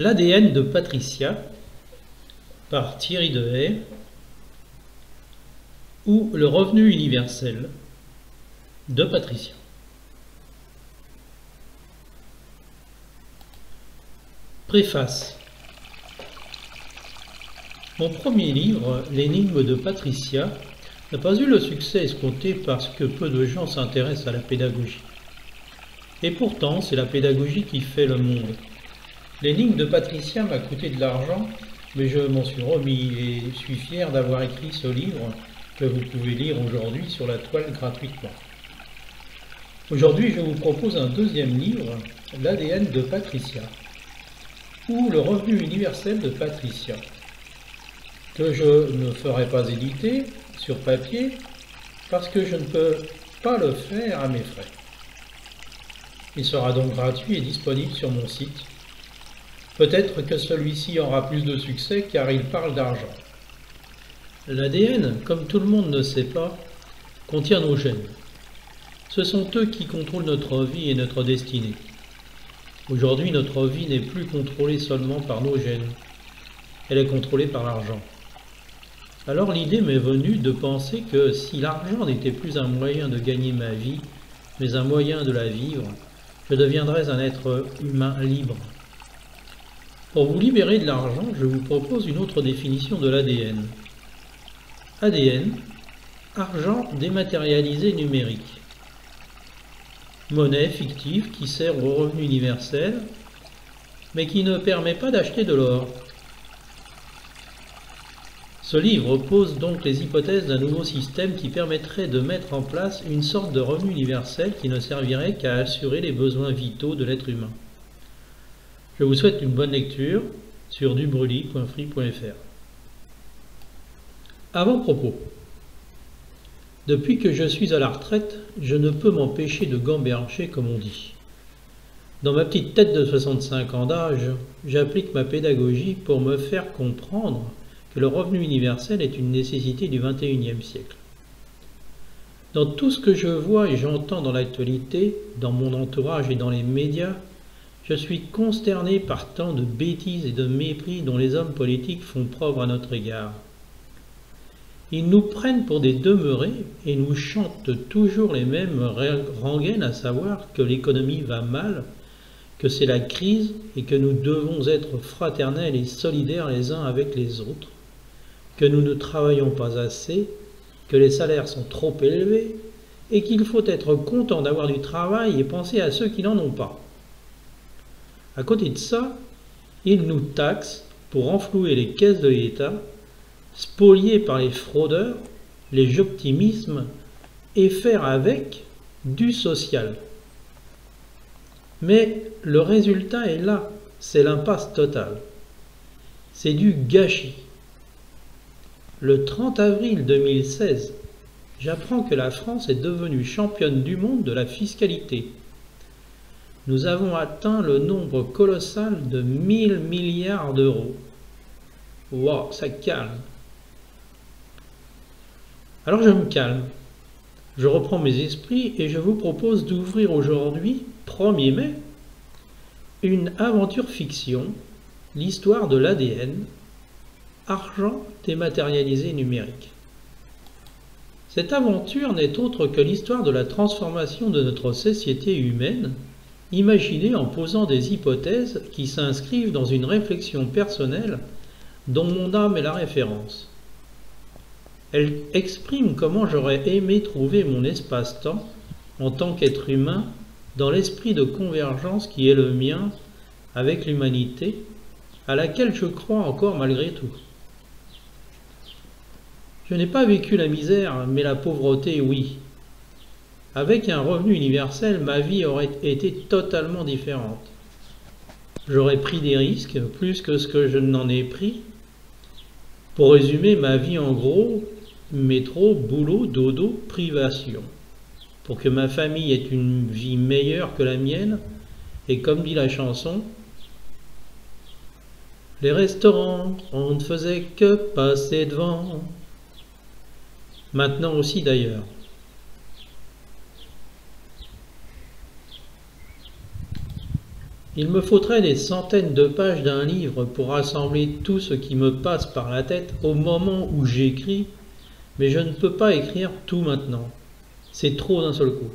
L'ADN de Patricia par Thierry Dehaye ou le revenu universel de Patricia. Préface. Mon premier livre, L'énigme de Patricia, n'a pas eu le succès escompté parce que peu de gens s'intéressent à la pédagogie. Et pourtant, c'est la pédagogie qui fait le monde. L'énigme de Patricia m'a coûté de l'argent, mais je m'en suis remis et suis fier d'avoir écrit ce livre que vous pouvez lire aujourd'hui sur la toile gratuitement. Aujourd'hui, je vous propose un deuxième livre, L'ADN de Patricia, ou le revenu universel de Patricia, que je ne ferai pas éditer sur papier parce que je ne peux pas le faire à mes frais. Il sera donc gratuit et disponible sur mon site. Peut-être que celui-ci aura plus de succès car il parle d'argent. L'ADN, comme tout le monde ne sait pas, contient nos gènes. Ce sont eux qui contrôlent notre vie et notre destinée. Aujourd'hui, notre vie n'est plus contrôlée seulement par nos gènes. Elle est contrôlée par l'argent. Alors l'idée m'est venue de penser que si l'argent n'était plus un moyen de gagner ma vie, mais un moyen de la vivre, je deviendrais un être humain libre. Pour vous libérer de l'argent, je vous propose une autre définition de l'ADN. ADN, argent dématérialisé numérique. Monnaie fictive qui sert au revenu universel, mais qui ne permet pas d'acheter de l'or. Ce livre pose donc les hypothèses d'un nouveau système qui permettrait de mettre en place une sorte de revenu universel qui ne servirait qu'à assurer les besoins vitaux de l'être humain. Je vous souhaite une bonne lecture sur dubrully.free.fr. Avant-propos. Depuis que je suis à la retraite, je ne peux m'empêcher de gamberger comme on dit. Dans ma petite tête de 65 ans d'âge, j'applique ma pédagogie pour me faire comprendre que le revenu universel est une nécessité du XXIe siècle. Dans tout ce que je vois et j'entends dans l'actualité, dans mon entourage et dans les médias, je suis consterné par tant de bêtises et de mépris dont les hommes politiques font preuve à notre égard. Ils nous prennent pour des demeurés et nous chantent toujours les mêmes rengaines, à savoir que l'économie va mal, que c'est la crise et que nous devons être fraternels et solidaires les uns avec les autres, que nous ne travaillons pas assez, que les salaires sont trop élevés et qu'il faut être content d'avoir du travail et penser à ceux qui n'en ont pas. À côté de ça, ils nous taxent pour renflouer les caisses de l'État, spoliés par les fraudeurs, les optimismes et faire avec du social. Mais le résultat est là, c'est l'impasse totale. C'est du gâchis. Le 30 avril 2016, j'apprends que la France est devenue championne du monde de la fiscalité. Nous avons atteint le nombre colossal de 1000 milliards d'euros. Waouh, ça calme. Alors je me calme. Je reprends mes esprits et je vous propose d'ouvrir aujourd'hui, 1er mai, une aventure fiction, l'histoire de l'ADN, argent dématérialisé numérique. Cette aventure n'est autre que l'histoire de la transformation de notre société humaine, imaginée en posant des hypothèses qui s'inscrivent dans une réflexion personnelle dont mon âme est la référence. Elle exprime comment j'aurais aimé trouver mon espace-temps en tant qu'être humain dans l'esprit de convergence qui est le mien avec l'humanité, à laquelle je crois encore malgré tout. Je n'ai pas vécu la misère, mais la pauvreté, oui. Avec un revenu universel, ma vie aurait été totalement différente. J'aurais pris des risques, plus que ce que je n'en ai pris. Pour résumer, ma vie en gros, métro, boulot, dodo, privation. Pour que ma famille ait une vie meilleure que la mienne, et comme dit la chanson, les restaurants, on ne faisait que passer devant. Maintenant aussi d'ailleurs. Il me faudrait des centaines de pages d'un livre pour rassembler tout ce qui me passe par la tête au moment où j'écris, mais je ne peux pas écrire tout maintenant. C'est trop d'un seul coup.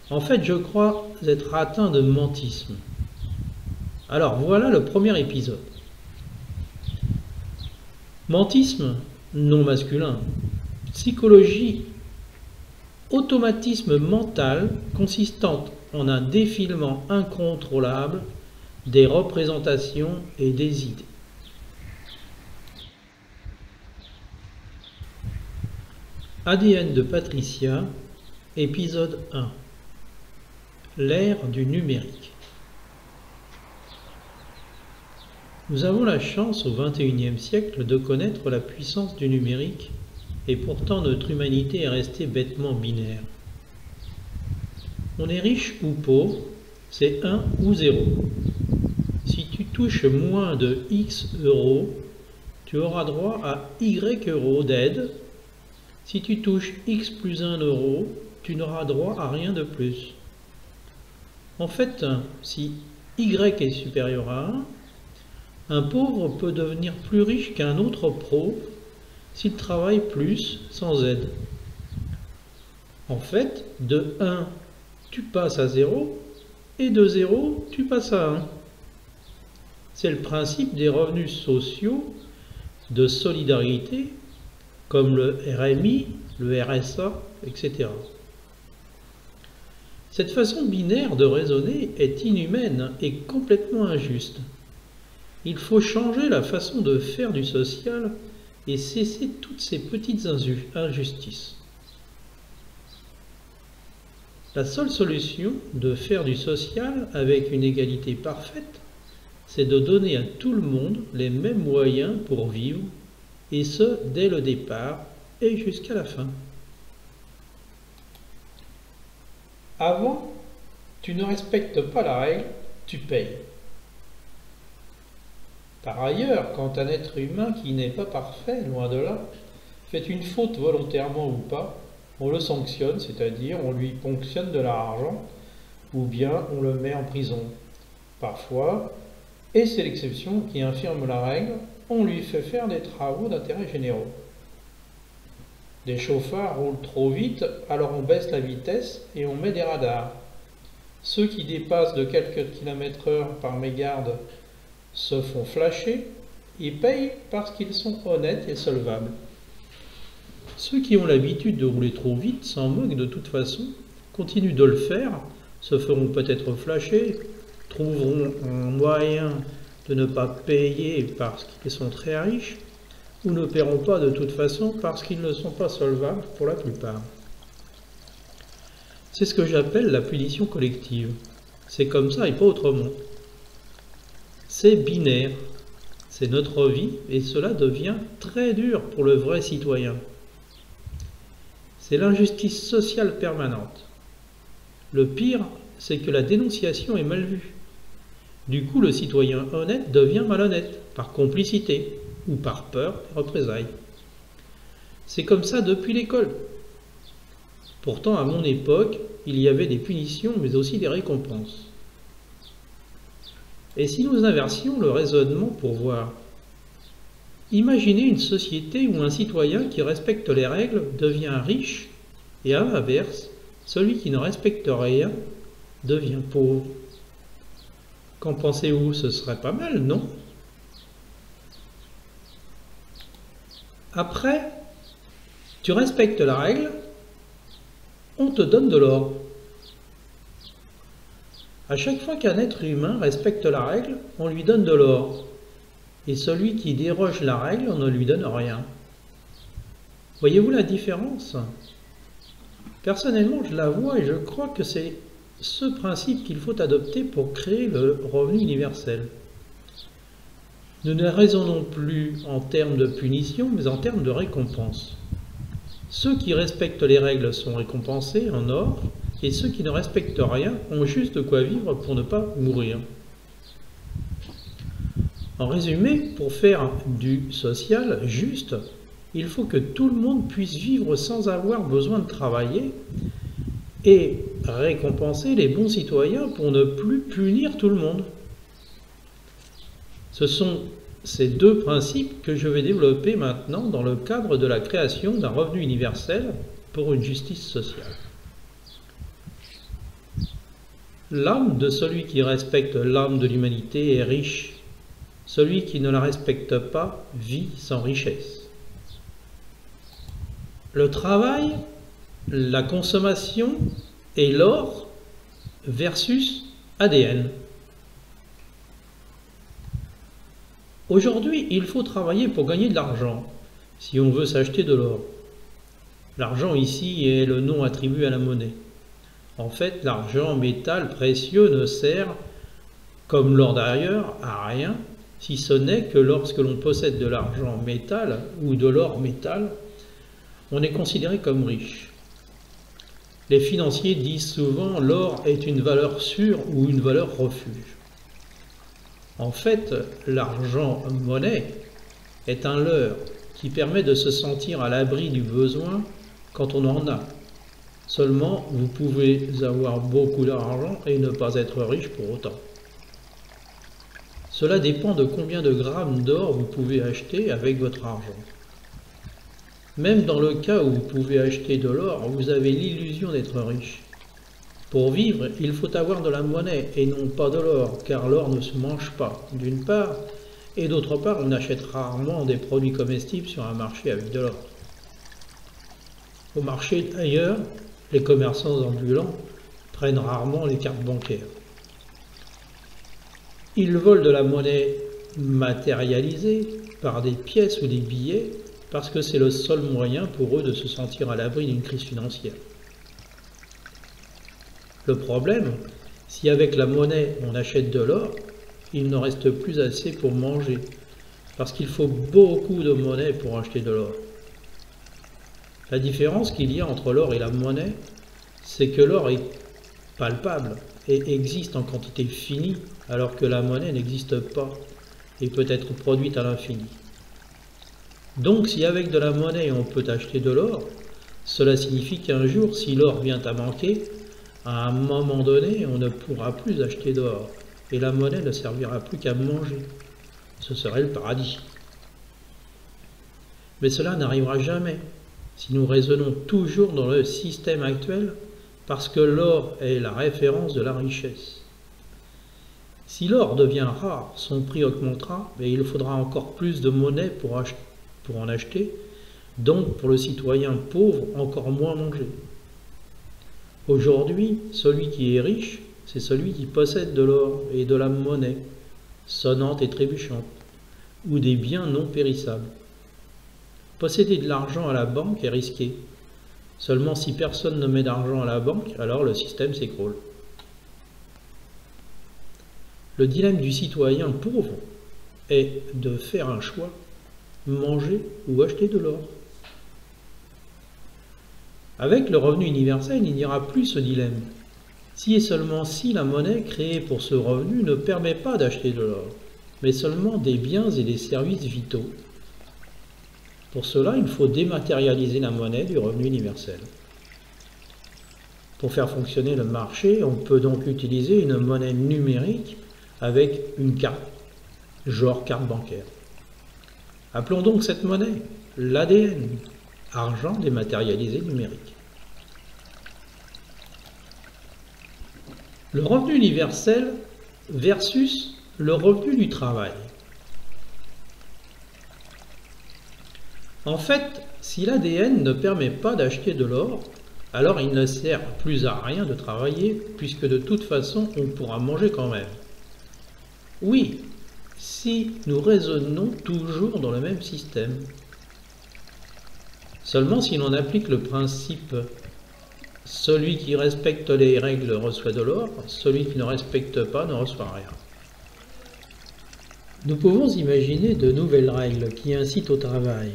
En fait, je crois être atteint de mentisme. Alors voilà le premier épisode. Mentisme non masculin. Psychologie, automatisme mental consistant en un défilement incontrôlable des représentations et des idées. ADN de Patricia, épisode 1. L'ère du numérique. Nous avons la chance au XXIe siècle de connaître la puissance du numérique, et pourtant notre humanité est restée bêtement binaire. On est riche ou pauvre, c'est 1 ou 0. Si tu touches moins de X euros, tu auras droit à Y euros d'aide. Si tu touches X plus 1 euro, tu n'auras droit à rien de plus. En fait, si Y est supérieur à 1, un pauvre peut devenir plus riche qu'un autre pauvre s'il travaille plus sans aide. En fait, de 1, tu passes à 0, et de 0, tu passes à 1. C'est le principe des revenus sociaux de solidarité, comme le RMI, le RSA, etc. Cette façon binaire de raisonner est inhumaine et complètement injuste. Il faut changer la façon de faire du social et cesser toutes ces petites injustices. La seule solution de faire du social avec une égalité parfaite, c'est de donner à tout le monde les mêmes moyens pour vivre, et ce, dès le départ et jusqu'à la fin. Avant, tu ne respectes pas la règle, tu payes. Par ailleurs, quand un être humain qui n'est pas parfait, loin de là, fait une faute volontairement ou pas, on le sanctionne, c'est-à-dire on lui ponctionne de l'argent, ou bien on le met en prison. Parfois, et c'est l'exception qui infirme la règle, on lui fait faire des travaux d'intérêt généraux. Des chauffards roulent trop vite, alors on baisse la vitesse et on met des radars. Ceux qui dépassent de quelques km/h par mégarde se font flasher et payent parce qu'ils sont honnêtes et solvables. Ceux qui ont l'habitude de rouler trop vite s'en moquent de toute façon, continuent de le faire, se feront peut-être flasher, trouveront un moyen de ne pas payer parce qu'ils sont très riches, ou ne paieront pas de toute façon parce qu'ils ne sont pas solvables pour la plupart. C'est ce que j'appelle la punition collective. C'est comme ça et pas autrement. C'est binaire, c'est notre vie et cela devient très dur pour le vrai citoyen. C'est l'injustice sociale permanente. Le pire, c'est que la dénonciation est mal vue. Du coup, le citoyen honnête devient malhonnête, par complicité ou par peur des représailles. C'est comme ça depuis l'école. Pourtant, à mon époque, il y avait des punitions, mais aussi des récompenses. Et si nous inversions le raisonnement pour voir? Imaginez une société où un citoyen qui respecte les règles devient riche, et à l'inverse, celui qui ne respecte rien devient pauvre. Qu'en pensez-vous? Ce serait pas mal, non? Après, tu respectes la règle, on te donne de l'or. À chaque fois qu'un être humain respecte la règle, on lui donne de l'or. Et celui qui déroge la règle, on ne lui donne rien. Voyez-vous la différence? Personnellement, je la vois et je crois que c'est ce principe qu'il faut adopter pour créer le revenu universel. Nous ne raisonnons plus en termes de punition, mais en termes de récompense. Ceux qui respectent les règles sont récompensés en or, et ceux qui ne respectent rien ont juste de quoi vivre pour ne pas mourir. En résumé, pour faire du social juste, il faut que tout le monde puisse vivre sans avoir besoin de travailler et récompenser les bons citoyens pour ne plus punir tout le monde. Ce sont ces deux principes que je vais développer maintenant dans le cadre de la création d'un revenu universel pour une justice sociale. L'âme de celui qui respecte l'âme de l'humanité est riche. Celui qui ne la respecte pas vit sans richesse. Le travail, la consommation et l'or versus ADN. Aujourd'hui, il faut travailler pour gagner de l'argent, si on veut s'acheter de l'or. L'argent ici est le nom attribué à la monnaie. En fait, l'argent métal précieux ne sert, comme l'or d'ailleurs, à rien, si ce n'est que lorsque l'on possède de l'argent métal ou de l'or métal, on est considéré comme riche. Les financiers disent souvent l'or est une valeur sûre ou une valeur refuge. En fait, l'argent monnaie est un leurre qui permet de se sentir à l'abri du besoin quand on en a. Seulement, vous pouvez avoir beaucoup d'argent et ne pas être riche pour autant. Cela dépend de combien de grammes d'or vous pouvez acheter avec votre argent. Même dans le cas où vous pouvez acheter de l'or, vous avez l'illusion d'être riche. Pour vivre, il faut avoir de la monnaie et non pas de l'or, car l'or ne se mange pas, d'une part, et d'autre part, on achète rarement des produits comestibles sur un marché avec de l'or. Au marché ailleurs, les commerçants ambulants prennent rarement les cartes bancaires. Ils volent de la monnaie matérialisée par des pièces ou des billets parce que c'est le seul moyen pour eux de se sentir à l'abri d'une crise financière. Le problème, si avec la monnaie on achète de l'or, il ne reste plus assez pour manger, parce qu'il faut beaucoup de monnaie pour acheter de l'or. La différence qu'il y a entre l'or et la monnaie, c'est que l'or est palpable et existe en quantité finie, alors que la monnaie n'existe pas et peut être produite à l'infini. Donc si avec de la monnaie on peut acheter de l'or, cela signifie qu'un jour, si l'or vient à manquer, à un moment donné, on ne pourra plus acheter d'or, et la monnaie ne servira plus qu'à manger. Ce serait le paradis. Mais cela n'arrivera jamais, si nous raisonnons toujours dans le système actuel, parce que l'or est la référence de la richesse. Si l'or devient rare, son prix augmentera, mais il faudra encore plus de monnaie pour en acheter, donc pour le citoyen pauvre, encore moins manger. Aujourd'hui, celui qui est riche, c'est celui qui possède de l'or et de la monnaie, sonnante et trébuchante, ou des biens non périssables. Posséder de l'argent à la banque est risqué. Seulement si personne ne met d'argent à la banque, alors le système s'écroule. Le dilemme du citoyen pauvre est de faire un choix, manger ou acheter de l'or. Avec le revenu universel, il n'y aura plus ce dilemme. Si et seulement si la monnaie créée pour ce revenu ne permet pas d'acheter de l'or, mais seulement des biens et des services vitaux. Pour cela, il faut dématérialiser la monnaie du revenu universel. Pour faire fonctionner le marché, on peut donc utiliser une monnaie numérique avec une carte, genre carte bancaire. Appelons donc cette monnaie l'ADN, argent dématérialisé numérique. Le revenu universel versus le revenu du travail. En fait, si l'ADN ne permet pas d'acheter de l'or, alors il ne sert plus à rien de travailler, puisque de toute façon on pourra manger quand même. Oui, si nous raisonnons toujours dans le même système. Seulement si l'on applique le principe « celui qui respecte les règles reçoit de l'or, celui qui ne respecte pas ne reçoit rien ». Nous pouvons imaginer de nouvelles règles qui incitent au travail.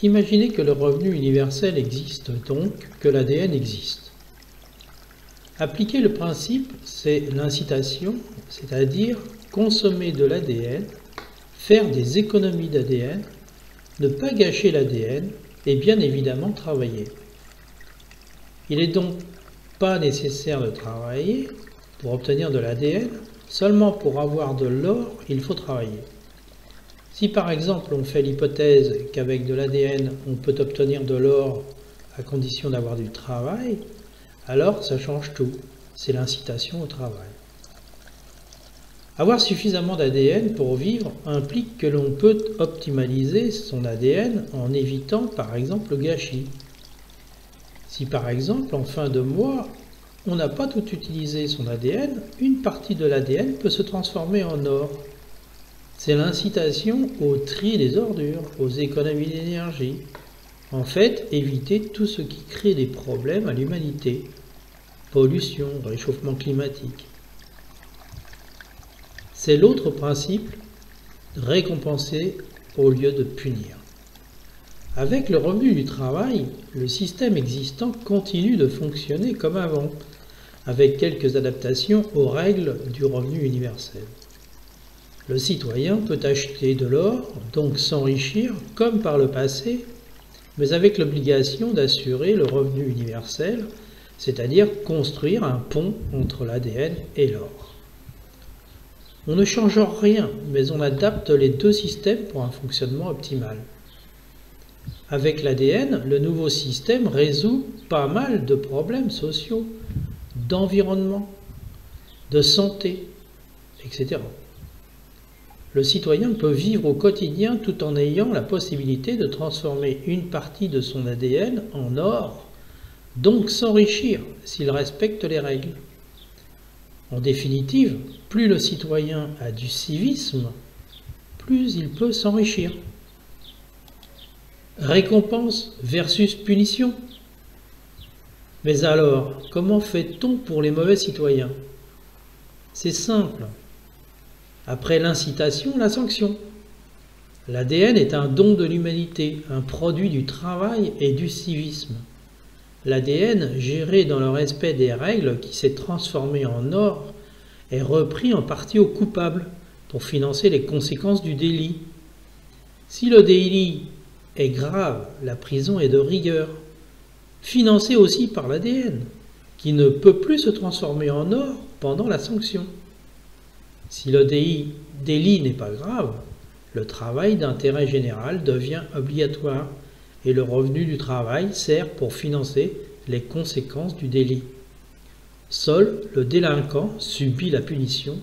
Imaginez que le revenu universel existe, donc que l'ADN existe. Appliquer le principe, c'est l'incitation, c'est-à-dire consommer de l'ADN, faire des économies d'ADN, ne pas gâcher l'ADN et bien évidemment travailler. Il est donc pas nécessaire de travailler pour obtenir de l'ADN, seulement pour avoir de l'or, il faut travailler. Si par exemple on fait l'hypothèse qu'avec de l'ADN on peut obtenir de l'or à condition d'avoir du travail, alors ça change tout, c'est l'incitation au travail. Avoir suffisamment d'ADN pour vivre implique que l'on peut optimaliser son ADN en évitant par exemple le gâchis. Si par exemple en fin de mois on n'a pas tout utilisé son ADN, une partie de l'ADN peut se transformer en or. C'est l'incitation au tri des ordures, aux économies d'énergie. En fait, éviter tout ce qui crée des problèmes à l'humanité. Pollution, réchauffement climatique. C'est l'autre principe, récompenser au lieu de punir. Avec le revenu du travail, le système existant continue de fonctionner comme avant, avec quelques adaptations aux règles du revenu universel. Le citoyen peut acheter de l'or, donc s'enrichir comme par le passé, mais avec l'obligation d'assurer le revenu universel, c'est-à-dire construire un pont entre l'ADN et l'or. On ne change rien, mais on adapte les deux systèmes pour un fonctionnement optimal. Avec l'ADN, le nouveau système résout pas mal de problèmes sociaux, d'environnement, de santé, etc. Le citoyen peut vivre au quotidien tout en ayant la possibilité de transformer une partie de son ADN en or, donc s'enrichir s'il respecte les règles. En définitive, plus le citoyen a du civisme, plus il peut s'enrichir. Récompense versus punition. Mais alors, comment fait-on pour les mauvais citoyens? C'est simple. Après l'incitation, la sanction. L'ADN est un don de l'humanité, un produit du travail et du civisme. L'ADN, géré dans le respect des règles qui s'est transformé en or, est repris en partie aux coupables pour financer les conséquences du délit. Si le délit est grave, la prison est de rigueur, financée aussi par l'ADN, qui ne peut plus se transformer en or pendant la sanction. Si le délit n'est pas grave, le travail d'intérêt général devient obligatoire et le revenu du travail sert pour financer les conséquences du délit. Seul le délinquant subit la punition,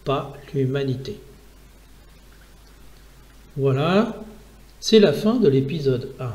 pas l'humanité. Voilà, c'est la fin de l'épisode 1.